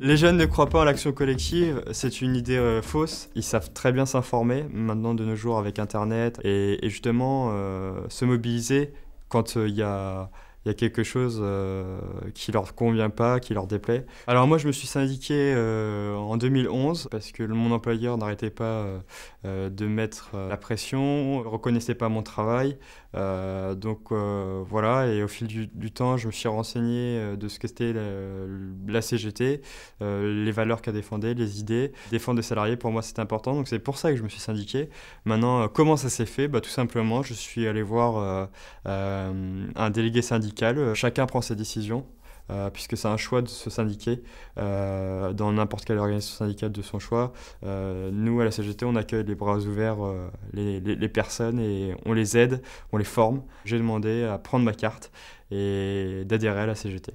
Les jeunes ne croient pas en l'action collective, c'est une idée fausse. Ils savent très bien s'informer maintenant de nos jours avec Internet et justement se mobiliser quand il y a quelque chose qui leur convient pas, qui leur déplaît. Alors moi, je me suis syndiqué en 2011 parce que mon employeur n'arrêtait pas de mettre la pression, ne reconnaissait pas mon travail. Donc voilà, et au fil du temps, je me suis renseigné de ce que c'était la CGT, les valeurs qu'elle défendait, les idées. Défendre les salariés, pour moi, c'est important, donc c'est pour ça que je me suis syndiqué. Maintenant, comment ça s'est fait ? Tout simplement, je suis allé voir un délégué syndical. Chacun prend ses décisions, puisque c'est un choix de se syndiquer dans n'importe quelle organisation syndicale de son choix. Nous, à la CGT, on accueille les bras ouverts les personnes et on les aide, on les forme. J'ai demandé à prendre ma carte et d'adhérer à la CGT.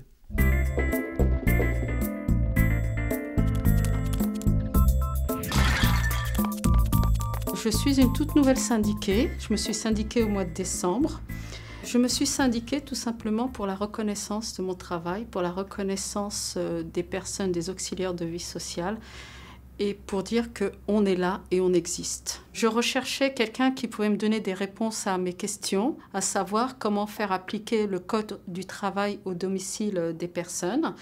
Je suis une toute nouvelle syndiquée. Je me suis syndiquée au mois de décembre. Je me suis syndiquée tout simplement pour la reconnaissance de mon travail, pour la reconnaissance des personnes, des auxiliaires de vie sociale et pour dire qu'on est là et on existe. Je recherchais quelqu'un qui pouvait me donner des réponses à mes questions, à savoir comment faire appliquer le code du travail au domicile des personnes.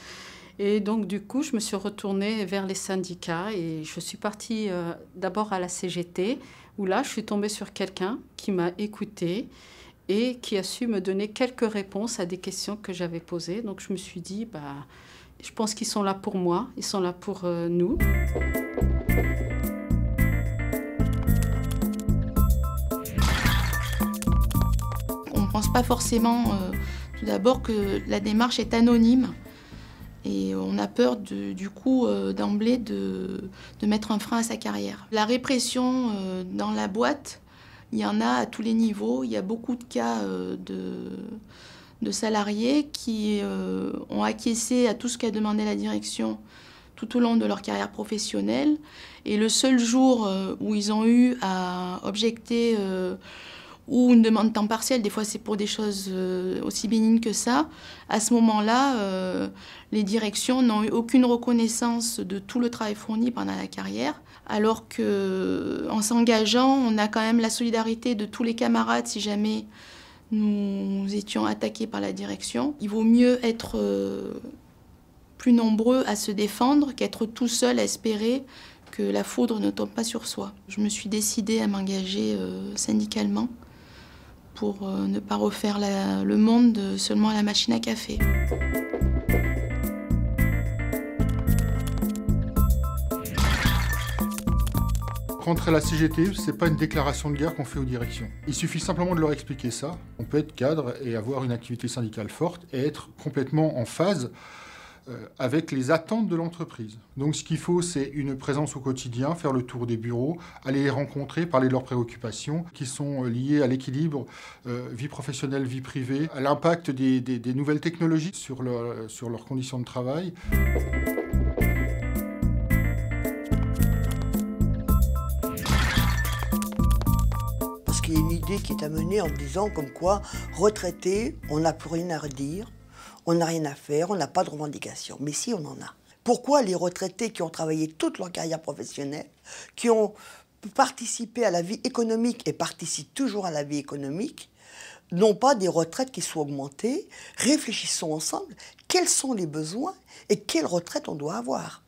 Et donc du coup, je me suis retournée vers les syndicats et je suis partie d'abord à la CGT où là, je suis tombée sur quelqu'un qui m'a écoutée et qui a su me donner quelques réponses à des questions que j'avais posées. Donc je me suis dit, je pense qu'ils sont là pour moi, ils sont là pour nous. On ne pense pas forcément, tout d'abord, que la démarche est anonyme. Et on a peur du coup d'emblée de mettre un frein à sa carrière. La répression dans la boîte, il y en a à tous les niveaux. Il y a beaucoup de cas de salariés qui ont acquiescé à tout ce qu'a demandé la direction tout au long de leur carrière professionnelle. Et le seul jour où ils ont eu à objecter ou une demande de temps partiel, des fois c'est pour des choses aussi bénignes que ça, à ce moment-là, les directions n'ont eu aucune reconnaissance de tout le travail fourni pendant la carrière, alors qu'en s'engageant, on a quand même la solidarité de tous les camarades si jamais nous étions attaqués par la direction. Il vaut mieux être plus nombreux à se défendre qu'être tout seul à espérer que la foudre ne tombe pas sur soi. Je me suis décidée à m'engager syndicalement pour ne pas refaire le monde seulement à la machine à café. Rentrer à la CGT, c'est pas une déclaration de guerre qu'on fait aux directions. Il suffit simplement de leur expliquer ça. On peut être cadre et avoir une activité syndicale forte et être complètement en phase avec les attentes de l'entreprise. Donc ce qu'il faut, c'est une présence au quotidien, faire le tour des bureaux, aller les rencontrer, parler de leurs préoccupations qui sont liées à l'équilibre vie professionnelle, vie privée, à l'impact des nouvelles technologies sur leurs conditions de travail. Parce qu'il y a une idée qui est amenée en disant comme quoi, retraité, on n'a plus rien à redire. On n'a rien à faire, on n'a pas de revendications. Mais si, on en a. Pourquoi les retraités qui ont travaillé toute leur carrière professionnelle, qui ont participé à la vie économique et participent toujours à la vie économique, n'ont pas des retraites qui soient augmentées? Réfléchissons ensemble. Quels sont les besoins et quelle retraite on doit avoir?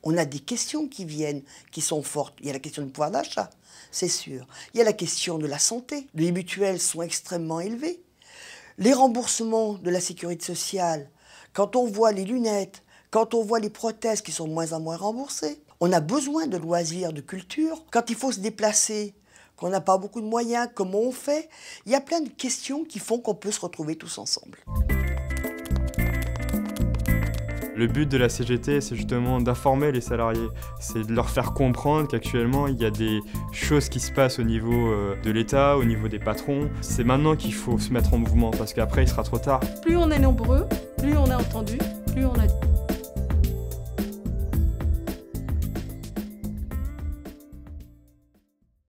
On a des questions qui viennent, qui sont fortes. Il y a la question du pouvoir d'achat, c'est sûr. Il y a la question de la santé. Les mutuelles sont extrêmement élevées. Les remboursements de la sécurité sociale, quand on voit les lunettes, quand on voit les prothèses qui sont de moins en moins remboursées, on a besoin de loisirs, de culture. Quand il faut se déplacer, qu'on n'a pas beaucoup de moyens, comment on fait? Il y a plein de questions qui font qu'on peut se retrouver tous ensemble. Le but de la CGT, c'est justement d'informer les salariés. C'est de leur faire comprendre qu'actuellement, il y a des choses qui se passent au niveau de l'État, au niveau des patrons. C'est maintenant qu'il faut se mettre en mouvement, parce qu'après, il sera trop tard. Plus on est nombreux, plus on est entendu, plus on a